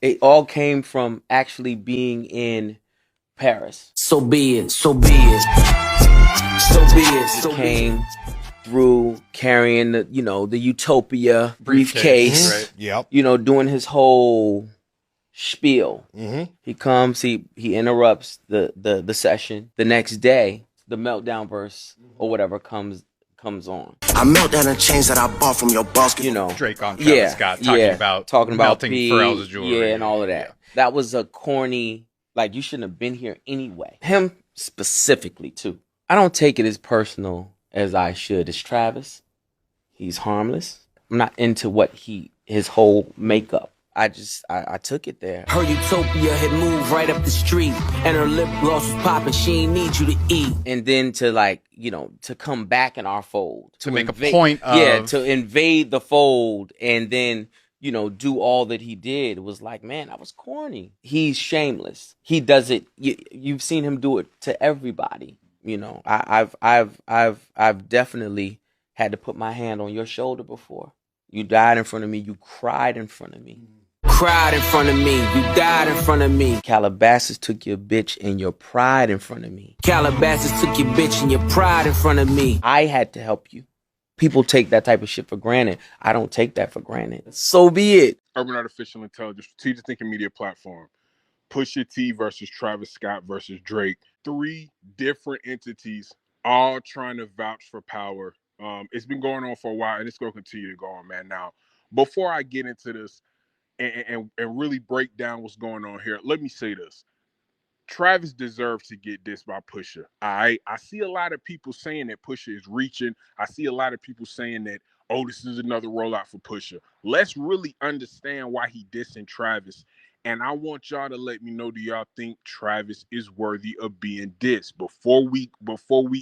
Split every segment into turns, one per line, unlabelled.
It all came from actually being in Paris.
So be it, so be it, so be it, so
It came through carrying the, the Utopia briefcase,
right? Yep.
Doing his whole spiel. He comes, he interrupts the session. The next day, the Meltdown verse or whatever comes on.
I melt down the chains that I bought from your boss.
Drake on Travis Scott talking about melting Pharrell's jewelry,
and all of that. Yeah. That was a corny, like, you shouldn't have been here anyway. Him specifically too. I don't take it as personal as I should. It's Travis. He's harmless. I'm not into his whole makeup. I took it there.
Her Utopia had moved right up the street, and her lip gloss was popping. She ain't need you to eat.
And then to come back in our fold.
To make a point of...
to invade the fold and then, do all that he did was like, man, that was corny. He's shameless. He does it. You've seen him do it to everybody. I've definitely had to put my hand on your shoulder before. You died in front of me. You cried in front of me.
Cried in front of me. You died in front of me.
Calabasas took your bitch and your pride in front of me.
Calabasas took your bitch and your pride in front of me.
I had to help you. People take that type of shit for granted. I don't take that for granted. So be it.
Urban Artificial Intelligence, Strategic Thinking Media Platform. Pusha T versus Travis Scott versus Drake. 3 different entities all trying to vouch for power. It's been going on for a while, and it's going to continue to go on, man. Now, before I get into this and really break down what's going on here, let me say this. Travis deserves to get dissed by Pusha. I see a lot of people saying that Pusha is reaching. I see a lot of people saying that, oh, this is another rollout for Pusha. Let's really understand why he dissing Travis. And I want y'all to let me know, do y'all think Travis is worthy of being dissed? Before we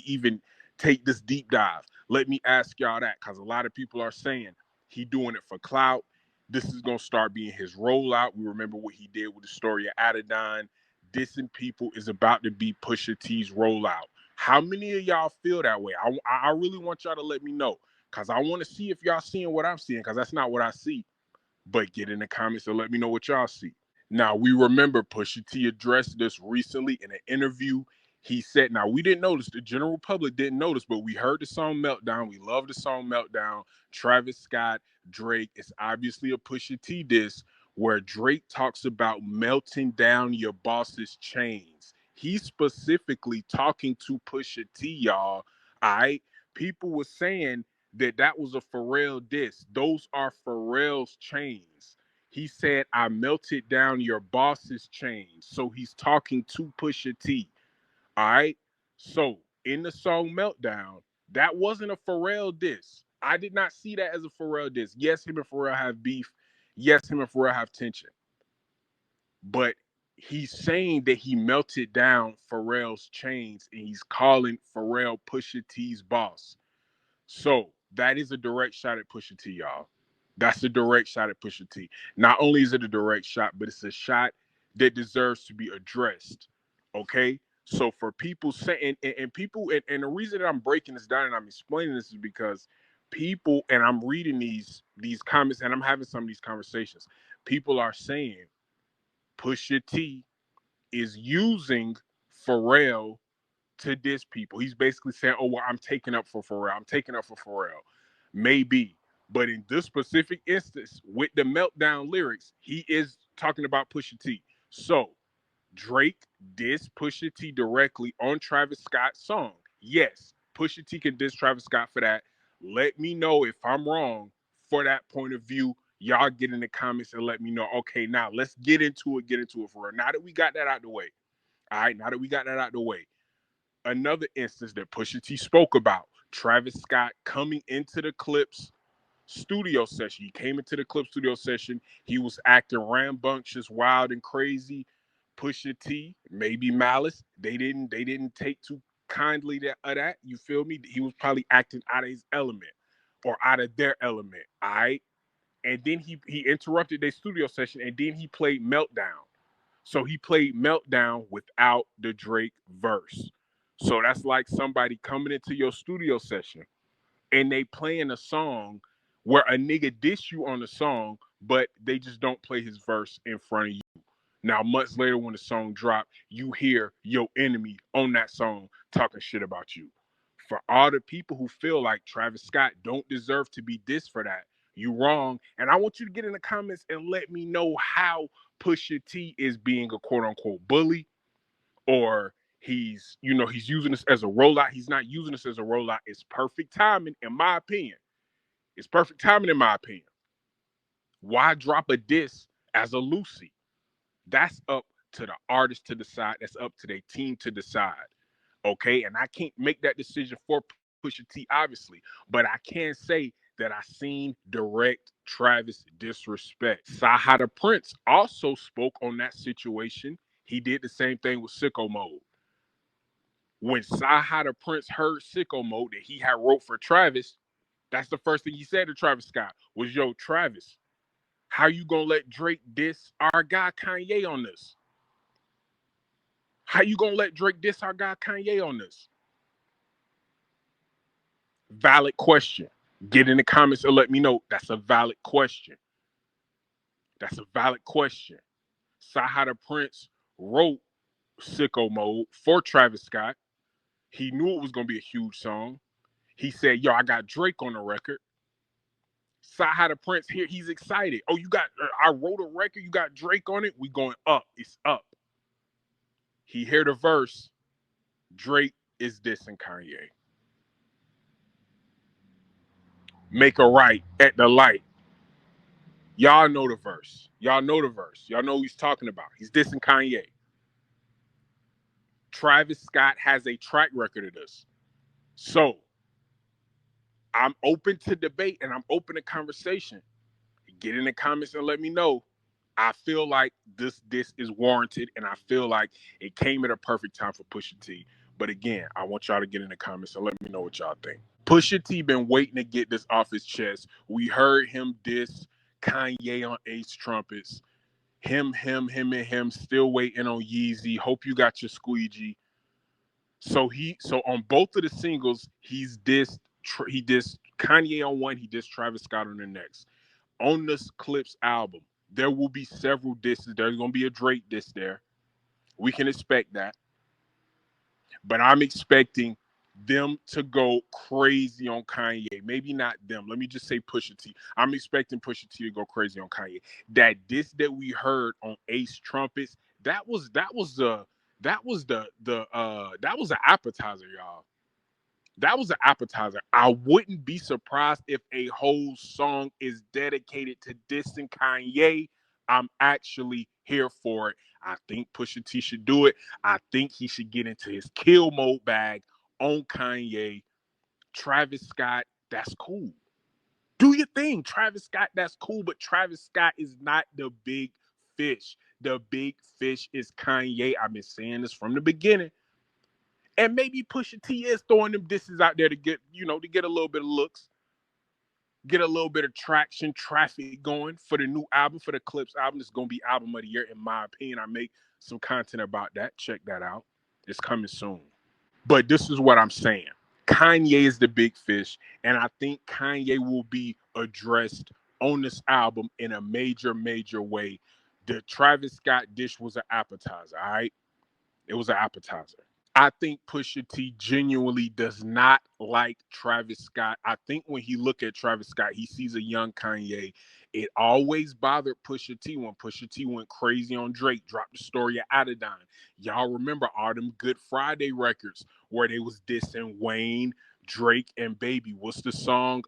even take this deep dive, let me ask y'all that, because a lot of people are saying he doing it for clout. This is going to start being his rollout. We remember what he did with the story of Adidon. Dissing people is about to be Pusha T's rollout. How many of y'all feel that way? I really want y'all to let me know, because I want to see if y'all seeing what I'm seeing, because that's not what I see. But get in the comments and let me know what y'all see. Now, we remember Pusha T addressed this recently in an interview. He said, now, we didn't notice, the general public didn't notice, but we heard the song Meltdown. We love the song Meltdown. Travis Scott, Drake. It's obviously a Pusha T diss where Drake talks about melting down your boss's chains. He's specifically talking to Pusha T, y'all. All right? People were saying that was a Pharrell diss. Those are Pharrell's chains. He said, I melted down your boss's chains. So he's talking to Pusha T. All right? So in the song Meltdown, that wasn't a Pharrell diss. I did not see that as a Pharrell diss. Yes, him and Pharrell have beef. Yes, him and Pharrell have tension. But he's saying that he melted down Pharrell's chains and he's calling Pharrell Pusha T's boss. So that is a direct shot at Pusha T, y'all. That's a direct shot at Pusha T. Not only is it a direct shot, but it's a shot that deserves to be addressed. Okay? So for people saying, and people, and the reason that I'm breaking this down and I'm explaining this is because people, and I'm reading these comments and I'm having some of these conversations. People are saying Pusha T is using Pharrell to diss people. He's basically saying, oh, well, I'm taking up for Pharrell. I'm taking up for Pharrell. Maybe. But in this specific instance, with the Meltdown lyrics, he is talking about Pusha T. So Drake dissed Pusha T directly on Travis Scott's song. Yes, Pusha T can diss Travis Scott for that. Let me know if I'm wrong for that point of view. Y'all get in the comments and let me know. Okay, now let's get into it for real. Now that we got that out the way. All right, now that we got that out the way. Another instance that Pusha T spoke about, Travis Scott coming into the Clips studio session. He came into the Clips studio session. He was acting rambunctious, wild, and crazy. Pusha T, maybe Malice, they didn't take too kindly to that. You feel me? He was probably acting out of his element or out of their element. All right. And then he interrupted their studio session and then he played Meltdown. So he played Meltdown without the Drake verse. So that's like somebody coming into your studio session and they playing a song where a nigga diss you on the song, but they just don't play his verse in front of you. Now, months later, when the song dropped, you hear your enemy on that song talking shit about you. For all the people who feel like Travis Scott don't deserve to be dissed for that, you wrong. And I want you to get in the comments and let me know how Pusha T is being a quote unquote bully, or he's using this as a rollout. He's not using this as a rollout. It's perfect timing, in my opinion. It's perfect timing, in my opinion. Why drop a diss as a Lucy? That's up to the artist to decide. That's up to their team to decide. Okay, and I can't make that decision for Pusha T, obviously, but I can say that I seen direct Travis disrespect. Saha the Prince also spoke on that situation. He did the same thing with Sicko Mode. When Saha the Prince heard Sicko Mode that he had wrote for Travis, that's the first thing he said to Travis Scott was, "Yo, Travis, how you gonna let Drake diss our guy Kanye on this? How you gonna let Drake diss our guy Kanye on this?" Valid question. Get in the comments and let me know. That's a valid question. That's a valid question. Saha the Prince wrote Sicko Mode for Travis Scott. He knew it was gonna be a huge song. He said, "Yo, I got Drake on the record." Saha the Prince here, he's excited. "Oh, I wrote a record, you got Drake on it? We going up. It's up." He heard the verse, Drake is dissing Kanye. Make a right at the light. Y'all know the verse. Y'all know the verse. Y'all know who he's talking about. He's dissing Kanye. Travis Scott has a track record of this. So I'm open to debate and I'm open to conversation. Get in the comments and let me know. I feel like this is warranted, and I feel like it came at a perfect time for Pusha T. But again, I want y'all to get in the comments and let me know what y'all think. Pusha T been waiting to get this off his chest. We heard him diss Kanye on Ace Trumpets. Him, and him still waiting on Yeezy. Hope you got your squeegee. So on both of the singles, he dissed Kanye on one, he dissed Travis Scott on the next. On this Clips album, there will be several disses. There's going to be a Drake diss there. We can expect that. But I'm expecting them to go crazy on Kanye. Maybe not them. Let me just say Pusha T. I'm expecting Pusha T to go crazy on Kanye. That diss that we heard on Ace Trumpets, that was an appetizer, y'all. That was an appetizer. I wouldn't be surprised if a whole song is dedicated to dissing Kanye. I'm actually here for it. I think Pusha T should do it. I think he should get into his kill mode bag on Kanye. Travis Scott, that's cool. Do your thing, Travis Scott, that's cool. But Travis Scott is not the big fish. The big fish is Kanye. I've been saying this from the beginning. And maybe Pusha T is throwing them disses out there to get a little bit of looks, get a little bit of traction, traffic going for the new album, for the Clips album. It's going to be album of the year, in my opinion. I make some content about that. Check that out. It's coming soon. But this is what I'm saying. Kanye is the big fish, and I think Kanye will be addressed on this album in a major, major way. The Travis Scott dish was an appetizer, all right? It was an appetizer. I think Pusha T genuinely does not like Travis Scott. I think when he look at Travis Scott, he sees a young Kanye. It always bothered Pusha T when Pusha T went crazy on Drake, dropped the story of Adidon. Y'all remember all them Good Friday records where they was dissing Wayne, Drake, and Baby. What's the song?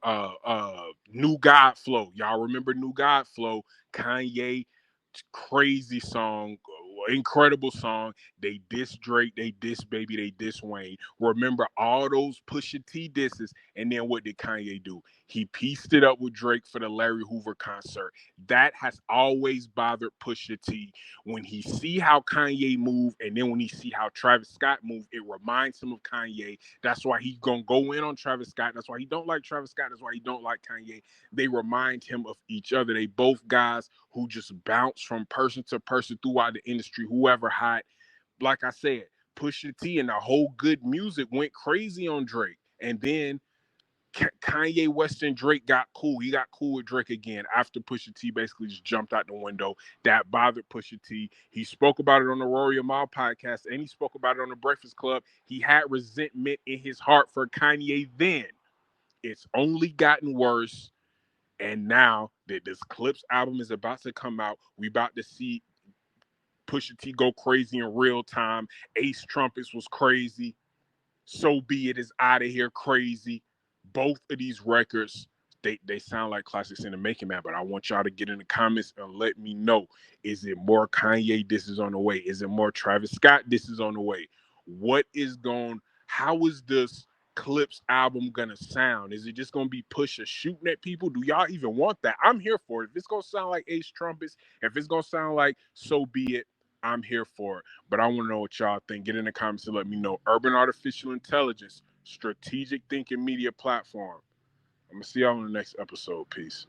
New God Flow. Y'all remember New God Flow? Kanye, crazy song, incredible song. They diss Drake, they diss Baby, they diss Wayne. Remember all those Pusha T disses, and then what did Kanye do? He pieced it up with Drake for the Larry Hoover concert. That has always bothered Pusha T. When he see how Kanye move, and then when he see how Travis Scott move, it reminds him of Kanye. That's why he's gonna go in on Travis Scott. That's why he don't like Travis Scott. That's why he don't like Kanye. They remind him of each other. They both guys who just bounce from person to person throughout the industry, whoever hot. Like I said, Pusha T and the whole good music went crazy on Drake. And then Kanye West and Drake got cool. He got cool with Drake again after Pusha T basically just jumped out the window. That bothered Pusha T. He spoke about it on the Rory and Mal podcast, and he spoke about it on the Breakfast Club. He had resentment in his heart for Kanye then. It's only gotten worse. And now that this Clips album is about to come out, we about to see Pusha T go crazy in real time. Ace Trumpets was crazy. So Be It is out of here crazy. Both of these records, they sound like classics in the making, man. But I want y'all to get in the comments and let me know. Is it more Kanye, this is on the way? Is it more Travis Scott, this is on the way? How is this Clips album gonna sound? Is it just gonna be Pusha shooting at people? Do y'all even want that? I'm here for it. If it's gonna sound like Ace Trumpets, if it's gonna sound like So Be It, I'm here for it. But I want to know what y'all think. Get in the comments and let me know. Urban Artificial Intelligence, strategic thinking media platform. I'm going to see y'all on the next episode. Peace.